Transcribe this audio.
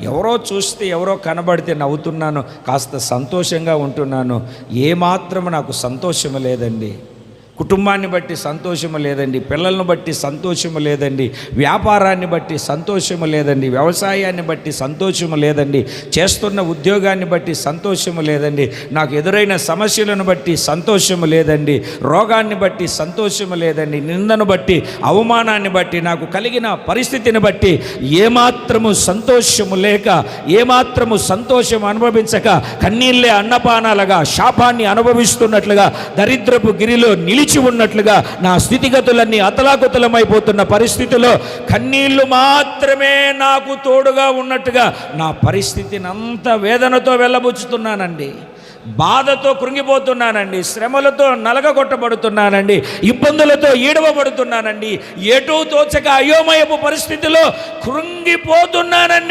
ఎవరో చూస్తే ఎవరో కనబడితే నవ్వుతున్నాను, కాస్త సంతోషంగా ఉంటున్నాను. ఏమాత్రం నాకు సంతోషం లేదండి. కుటుంబాన్ని బట్టి సంతోషము లేదండి, పిల్లలను బట్టి సంతోషము లేదండి, వ్యాపారాన్ని బట్టి సంతోషము లేదండి, వ్యవసాయాన్ని బట్టి సంతోషము లేదండి, చేస్తున్న ఉద్యోగాన్ని బట్టి సంతోషము లేదండి, నాకు ఎదురైన సమస్యలను బట్టి సంతోషము లేదండి, రోగాన్ని బట్టి సంతోషము లేదండి, నిందను బట్టి అవమానాన్ని బట్టి నాకు కలిగిన పరిస్థితిని బట్టి ఏమాత్రము సంతోషము లేక, ఏమాత్రము సంతోషం అనుభవించక కన్నీళ్ళే అన్నపానాలుగా శాపాన్ని అనుభవిస్తున్నట్లుగా దరిద్రపు గిరిలో నిలిచి ఉన్నట్లుగా నా స్థితిగతులన్నీ అతలాకుతలమైపోతున్న పరిస్థితిలో కన్నీళ్లు మాత్రమే నాకు తోడుగా ఉన్నట్టుగా నా పరిస్థితిని అంత వేదనతో వెళ్ళబుచ్చుతున్నానండి, బాధతో కృంగిపోతున్నానండి, శ్రమలతో నలగగొట్టబడుతున్నానండి, ఇబ్బందులతో ఈడవబడుతున్నానండి, ఎటూ తోచక అయోమయపు పరిస్థితిలో కృంగిపోతున్నానండి.